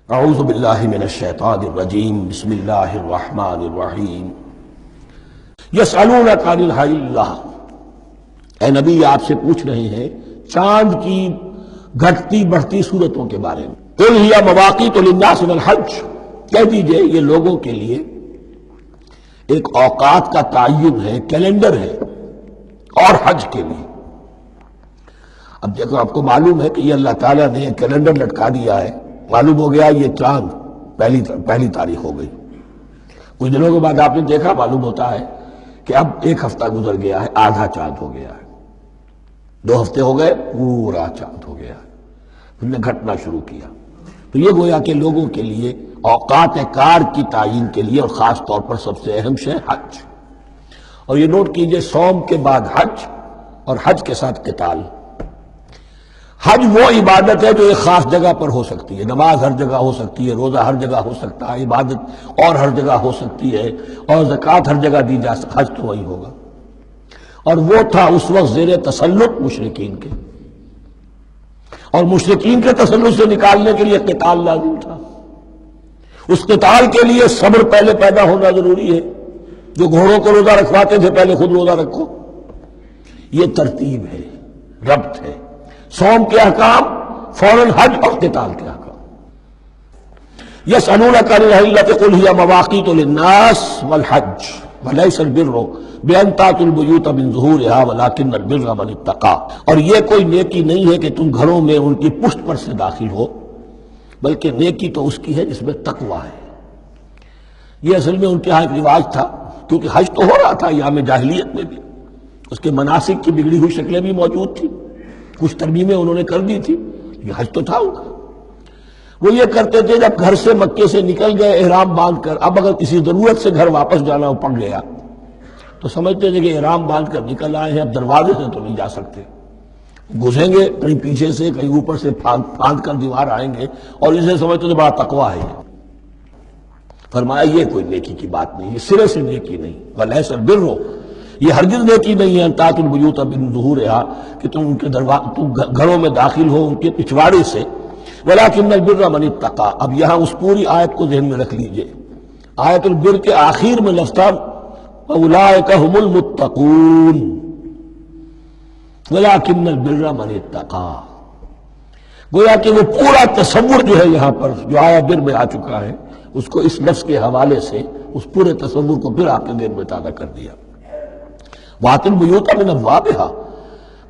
اعوذ باللہ من الشیطان الرجیم بسم اللہ الرحمن الرحیم یسألونک عن الہلہ، اے نبی آپ سے پوچھ رہے ہیں چاند کی گھٹتی بڑھتی صورتوں کے بارے میں۔ قل ہی مواقیت للناس والحج، کہہ دیجئے یہ لوگوں کے لیے ایک اوقات کا تعین ہے، کیلنڈر ہے، اور حج کے لیے۔ اب دیکھو آپ کو معلوم ہے کہ یہ اللہ تعالیٰ نے کیلنڈر لٹکا دیا ہے، معلوم ہو گیا یہ چاند پہلی تاریخ ہو گئی۔ کچھ دنوں کے بعد آپ نے دیکھا معلوم ہوتا ہے کہ اب ایک ہفتہ گزر گیا ہے، آدھا چاند ہو گیا ہے، 2 ہفتے ہو گئے، پورا چاند ہو گیا ہے، پھر نے گھٹنا شروع کیا۔ تو یہ گویا کہ لوگوں کے لیے اوقات کار کی تعین کے لیے، اور خاص طور پر سب سے اہم شے حج۔ اور یہ نوٹ کیجئے، صوم کے بعد حج، اور حج کے ساتھ قتال۔ حج وہ عبادت ہے جو ایک خاص جگہ پر ہو سکتی ہے، نماز ہر جگہ ہو سکتی ہے، روزہ ہر جگہ ہو سکتا ہے، عبادت اور ہر جگہ ہو سکتی ہے، اور زکوٰۃ ہر جگہ دی جا سکتی، حج تو وہی ہوگا۔ اور وہ تھا اس وقت زیر تسلط مشرکین کے، اور مشرکین کے تسلط سے نکالنے کے لیے قتال لازم تھا۔ اس قتال کے لیے صبر پہلے پیدا ہونا ضروری ہے۔ جو گھوڑوں کو روزہ رکھواتے تھے پہلے خود روزہ رکھو۔ یہ ترتیب ہے، ربط ہے، صوم کے احکام فوراً حج اور قتال کے احکام۔ یسألونک عن الہلۃ قل ہی مواقیت للناس والحج ولیس البر بأن تأتوا البیوت من ظہورها ولکن البر من اتقی۔ اور یہ کوئی نیکی نہیں ہے کہ تم گھروں میں ان کی پشت پر سے داخل ہو، بلکہ نیکی تو اس کی ہے جس میں تقوی ہے۔ یہ اصل میں ان کے ہاں ایک رواج تھا، کیونکہ حج تو ہو رہا تھا ایام جاہلیت میں بھی، اس کے مناسک کی بگڑی ہوئی شکلیں بھی موجود تھیں، کچھ ترمیمیں انہوں نے کر دی تھی، یہ حج تو تھا ان کا۔ وہ یہ کرتے تھے جب گھر سے مکے سے نکل گئے احرام باندھ کر، اب اگر کسی ضرورت سے گھر واپس جانا پڑ گیا تو سمجھتے تھے کہ احرام باندھ کر نکل آئے ہیں، اب دروازے سے تو نہیں جا سکتے، گھسیں گے کہیں پیچھے سے، کہیں اوپر سے پھاند کر دیوار آئیں گے، اور اسے سمجھتے تھے بڑا تقویٰ ہے۔ فرمایا یہ کوئی نیکی کی بات نہیں، یہ سرے سے نیکی نہیں۔ ولیس البر، یہ ہرگز نیکی نہیں ہے ان تأتوا البیوت من ظہورها کہ تم ان کے تم گھروں میں داخل ہو ان کے پچھواڑے سے، ولکن البر من اتقی۔ اب یہاں اس پوری آیت کو ذہن میں رکھ لیجئے، آیت البر کے آخر میں لفظ تھا اولئک هم المتقون ولکن البر من اتقی۔ گویا کہ وہ پورا تصور جو ہے یہاں پر جو آیا بر میں آ چکا ہے، اس کو اس لفظ کے حوالے سے اس پورے تصور کو پھر آپ کے ذہن میں تازہ کر دیا۔ وَأْتُوا الْبُيُوتَ مِنْ أَبْوَابِهَا،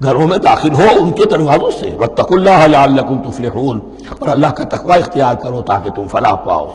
گھروں میں داخل ہو ان کے دروازوں سے، وَاتَّقُوا اللَّهَ لَعَلَّكُمْ تُفْلِحُونَ، اور اللہ کا تقوی اختیار کرو تاکہ تم فلاح پاؤ۔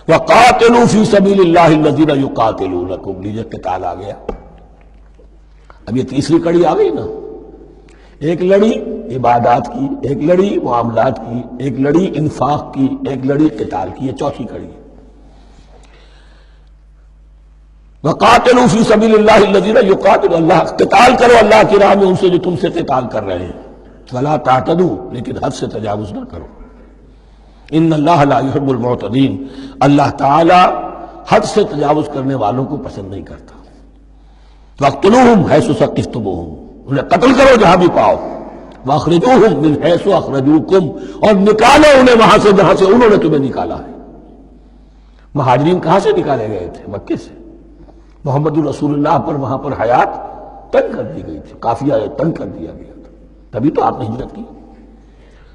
وَقَاتِلُوا فِي سَبِيلِ اللَّهِ الَّذِينَ يُقَاتِلُونَكُمْ، لیجئے قتال آ گیا۔ اب یہ تیسری کڑی آ گئی نا، ایک لڑی عبادات کی، ایک لڑی معاملات کی، ایک لڑی انفاق کی، ایک لڑی قتال کی، یہ چوتھی کڑی ہے۔ وَقَاتِلُوا فِي سَبِيلِ اللَّهِ الَّذِينَ يُقَاتِلُونَ، اللہ قتال کرو اللہ کی راہ میں ان سے جو تم سے قتال کر رہے ہیں۔ وَلَا تَعْتَدُوا، لیکن حد سے تجاوز نہ کرو۔ إِنَّ اللَّهَ لَا يُحِبُّ الْمُعْتَدِينَ، اللہ تعالی حد سے تجاوز کرنے والوں کو پسند نہیں کرتا۔ وَاقْتُلُوهُمْ حَيْثُ ثَقِفْتُمُوهُمْ، انہیں قتل کرو جہاں بھی پاؤ۔ وَأَخْرِجُوهُمْ مِنْ حَيْثُ أَخْرَجُوكُمْ، اور نکالو انہیں وہاں سے جہاں سے انہوں نے تمہیں نکالا ہے۔ مہاجرین کہاں سے نکالے گئے تھے؟ مکے سے۔ محمد الرسول اللہ پر وہاں پر حیات تنگ کر دی گئی تھی، قافیہ تنگ کر دیا گیا تھا، تبھی تو آپ نے ہجرت کی۔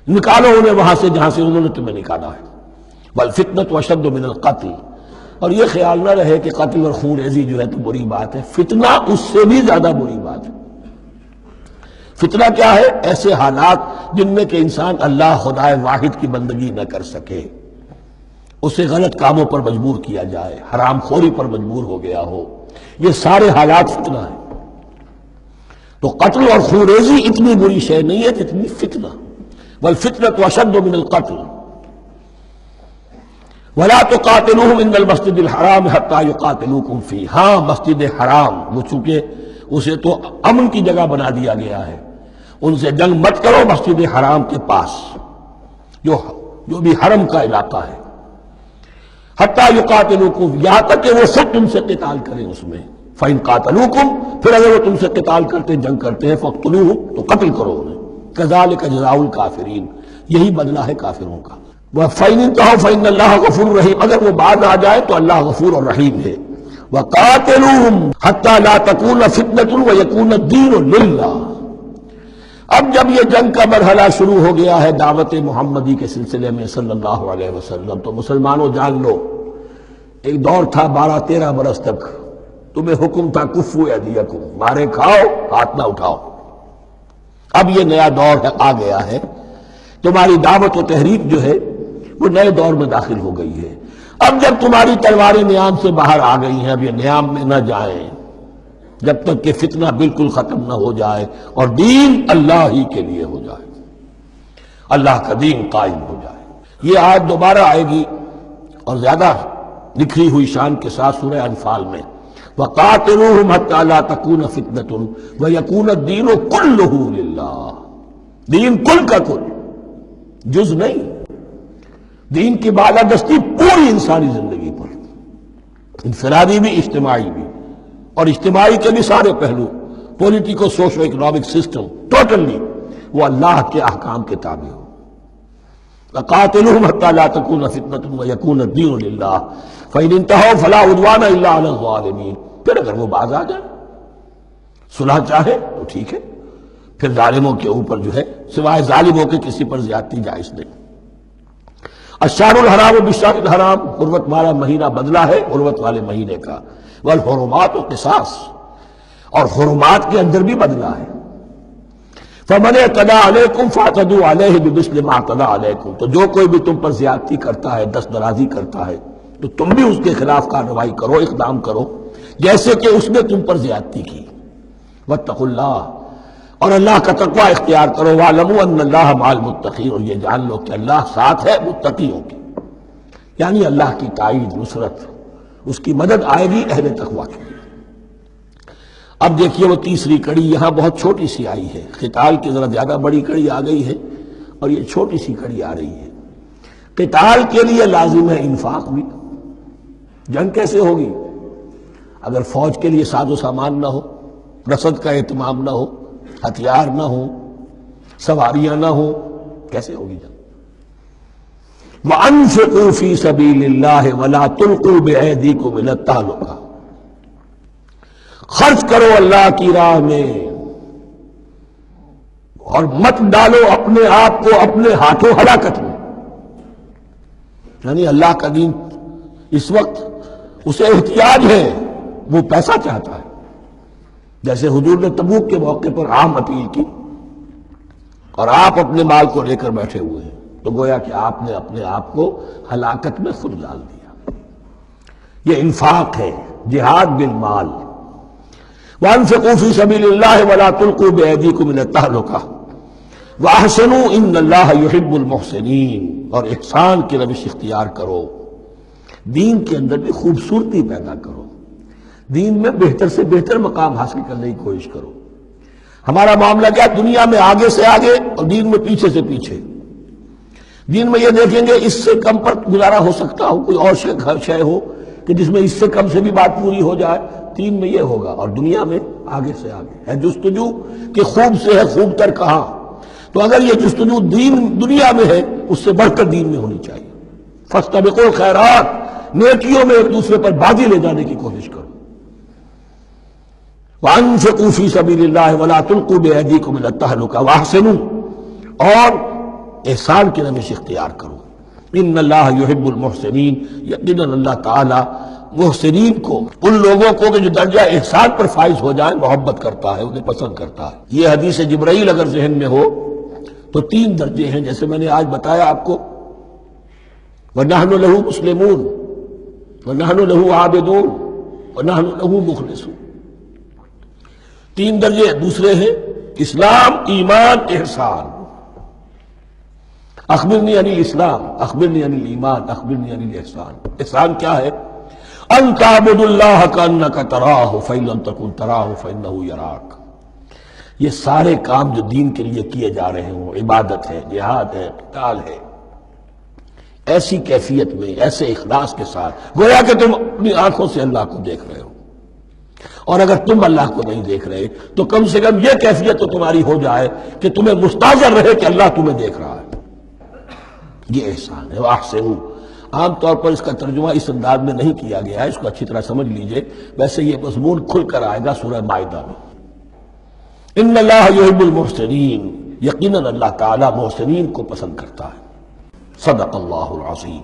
نکالو انہیں وہاں سے جہاں سے انہوں نے تمہیں نکالا ہے۔ والفتنة أشد من القتل، اور یہ خیال نہ رہے کہ قتل اور خون ریزی جو ہے تو بری بات ہے، فتنہ اس سے بھی زیادہ بری بات ہے۔ فتنہ کیا ہے؟ ایسے حالات جن میں کہ انسان اللہ خدائے واحد کی بندگی نہ کر سکے، اسے غلط کاموں پر مجبور کیا جائے، حرام خوری پر مجبور ہو گیا ہو، یہ سارے حالات فتنہ ہیں۔ تو قتل اور خون ریزی اتنی بری شے نہیں ہے جتنی فتنہ۔ والفتنة أشد من القتل ولا تقاتلوهم عند المسجد الحرام حتى يقاتلوكم فيه، ہاں مسجد حرام وہ چونکہ اسے تو امن کی جگہ بنا دیا گیا ہے، ان سے جنگ مت کرو مسجد حرام کے پاس جو بھی حرم کا علاقہ ہے، حتیٰ یقاتلوکم، یہاں تک کہ وہ خود تم سے قتال کریں اس میں۔ فَإِن قَاتَلُوكُمْ، پھر اگر وہ تم سے قتال کرتے جنگ کرتے ہیں، فَاقْتُلُوهُمْ، تو قتل کرو انہیں۔ كَذَلِكَ جَزَاءُ الْكَافِرِينَ، یہی بدلہ ہے کافروں کا۔ وَفَإِنِ انتهوا فَإِنَّ اللَّهَ غَفُورٌ رَحِيمٌ، اگر وہ بعد آ جائے تو اللہ غفور اور رحیم ہے۔ وَقَاتِلُوهُمْ حَتَّى لَا تَكُونَ فِتْنَةٌ وَيَكُونَ الدِّينُ لِلَّهِ۔ اب جب یہ جنگ کا مرحلہ شروع ہو گیا ہے دعوت محمدی کے سلسلے میں صلی اللہ علیہ وسلم، تو مسلمانوں جان لو، ایک دور تھا 12-13 برس تک تمہیں حکم تھا کفو ایدیکم، مارے کھاؤ ہاتھ نہ اٹھاؤ۔ اب یہ نیا دور آ گیا ہے، تمہاری دعوت و تحریک جو ہے وہ نئے دور میں داخل ہو گئی ہے۔ اب جب تمہاری تلواریں نیام سے باہر آ گئی ہیں، اب یہ نیام میں نہ جائیں جب تک کہ فتنہ بالکل ختم نہ ہو جائے اور دین اللہ ہی کے لیے ہو جائے، اللہ کا دین قائم ہو جائے۔ یہ آیت دوبارہ آئے گی اور زیادہ نکھری ہوئی شان کے ساتھ سورہ انفال میں، وَقَاتِلُوهُمْ حَتَّى لَا تَكُونَ فِتْنَةٌ وَيَكُونَ الدِّينُ كُلُّهُ لِلَّهِ، دین کل کا کل، جز نہیں۔ دین کی بالادستی پوری انسانی زندگی پر، انفرادی بھی اجتماعی بھی، اور اجتماعی کے بھی سارے پہلو، politico socio economic system, totally وہ اللہ کے احکام کے تابع ہو۔ وَقَاتِلُوهُمْ حَتَّى لَا تَكُونَ فِتْنَةٌ وَيَكُونَ الدِّينُ لِلَّهِ فَإِنِ انتَهَوْا فَلَا عُدْوَانَ إِلَّا عَلَى الظَّالِمِينَ۔ پھر اگر وہ باز آ جائے، صلح چاہے تو ٹھیک ہے، پھر ظالموں کے اوپر جو ہے سوائے ظالموں کے کسی پر زیادتی جائز نہیں۔ الشہر الحرام بالشہر الحرام، حرمت والا مہینہ بدلہ ہے حرمت والے مہینے کا، والحرمات قصاص، اور حرمات کے اندر بھی بدلہ ہے۔ فَمَنِ اعْتَدَىٰ عَلَيْكُمْ فَاعْتَدُوا عَلَيْهِ بِمِثْلِ مَا اعْتَدَىٰ عَلَيْكُمْ، تو جو کوئی بھی تم پر زیادتی کرتا ہے، دست درازی کرتا ہے، تو تم بھی اس کے خلاف کارروائی کرو، اقدام کرو جیسے کہ اس نے تم پر زیادتی کی۔ وَاتَّقُوا اللَّهَ، اور اللہ کا تقوی اختیار کرو۔ وَاعْلَمُوا أَنَّ اللَّهَ مَعَ الْمُتَّقِينَ، اور یہ جان لو کہ اللہ ساتھ ہے متقیوں کی، یعنی اللہ کی تائید، نصرت، اس کی مدد آئے گی اہل تقوی کی۔ اب دیکھیے وہ تیسری کڑی یہاں بہت چھوٹی سی آئی ہے، قتال کی ذرا زیادہ بڑی کڑی آ گئی ہے اور یہ چھوٹی سی کڑی آ رہی ہے۔ قتال کے لیے لازم ہے انفاق بھی۔ جنگ کیسے ہوگی اگر فوج کے لیے ساز و سامان نہ ہو، رسد کا اہتمام نہ ہو، ہتھیار نہ ہو، سواریاں نہ ہو، کیسے ہوگی جنگ؟ وَأَنفِقُوا فِي سَبِيلِ اللَّهِ وَلَا تُلْقُوا بِأَيْدِيكُمْ إِلَى التَّهْلُكَةِ، خرچ کرو اللہ کی راہ میں اور مت ڈالو اپنے آپ کو اپنے ہاتھوں ہلاکت میں۔ یعنی اللہ کا دین اس وقت اسے احتیاج ہے، وہ پیسہ چاہتا ہے۔ جیسے حضور نے تبوک کے موقع پر عام اپیل کی اور آپ اپنے مال کو لے کر بیٹھے ہوئے ہیں، تو گویا کہ آپ نے اپنے آپ کو ہلاکت میں خود ڈال دیا۔ یہ انفاق ہے، جہاد بالمال۔ وَأَنفِقُوا فِي سَبِيلِ اللَّهِ وَلَا تُلْقُوا بِأَيْدِيكُمْ إِلَى التَّهْلُكَةِ وَأَحْسِنُوا إِنَّ اللَّهَ يُحِبُّ الْمُحْسِنِينَ، اور احسان کی روش اختیار کرو، دین کے اندر بھی خوبصورتی پیدا کرو، دین میں بہتر سے بہتر مقام حاصل کرنے کی کوشش کرو۔ ہمارا معاملہ کیا، دنیا میں آگے سے آگے اور دین میں پیچھے سے پیچھے۔ دین میں یہ دیکھیں گے اس سے کم پر گزارا ہو سکتا ہو، کوئی اور شے ہو کہ جس میں اس سے کم سے بھی بات پوری ہو جائے، دین میں یہ ہوگا، اور دنیا میں آگے سے آگے ہے جستجو کہ خوب سے ہے خوب تر کہاں۔ تو اگر یہ جستجو دنیا میں ہے، اس سے بڑھ کر دین میں ہونی چاہیے۔ فاستبقوا الخیرات، نیکیوں میں ایک دوسرے پر بازی لے جانے کی کوشش کرو۔ وَأَنفِقُوا فِي سَبِيلِ اللَّهِ وَلَا تُلْقُوا بِأَيْدِيكُمْ إِلَى التَّهْلُكَةِ وَأَحْسِنُوا، اور احسان کی روش اختیار کرو۔ ان اللہ یحب المحسنین، یقیناً اللہ تعالی محسنین کو، ان لوگوں کو کہ جو درجہ احسان پر فائز ہو جائیں، محبت کرتا ہے، انہیں پسند کرتا ہے۔ یہ حدیث جبرائیل اگر ذہن میں ہو تو 3 درجے ہیں، جیسے میں نے آج بتایا آپ کو، وَنَحْنُ لَهُ مُسْلِمُونَ وَنَحْنُ لَهُ عَابِدُونَ وَنَحْنُ لَهُ مُخْلِصُونَ۔ 3 درجے دوسرے ہیں، اسلام، ایمان، احسان۔ اخبرنی عن الاسلام، اخبرنی عن الایمان، اخبرنی عن الاحسان۔ احسان کیا ہے؟ ان تعبد اللہ کانک تراہ فإن لم تکن تراہ فإنہ یراک۔ یہ سارے کام جو دین کے لیے کیے جا رہے ہوں، عبادت ہے، جہاد ہے، قتال ہے، ایسی کیفیت میں، ایسے اخلاص کے ساتھ، گویا کہ تم اپنی آنکھوں سے اللہ کو دیکھ رہے ہو، اور اگر تم اللہ کو نہیں دیکھ رہے تو کم سے کم یہ کیفیت تو تمہاری ہو جائے کہ تمہیں مستحضر رہے کہ اللہ تمہیں دیکھ رہا ہے۔ یہ احسان ہے. واحسنوا، عام طور پر اس کا ترجمہ اس انداز میں نہیں کیا گیا ہے، اس کو اچھی طرح سمجھ لیجئے. ویسے یہ مضمون کھل کر آئے گا سورہ مائدہ میں. ان اللہ یحب المحسنین، یقیناً اللہ تعالیٰ محسنین کو پسند کرتا ہے. صدق اللہ العظیم.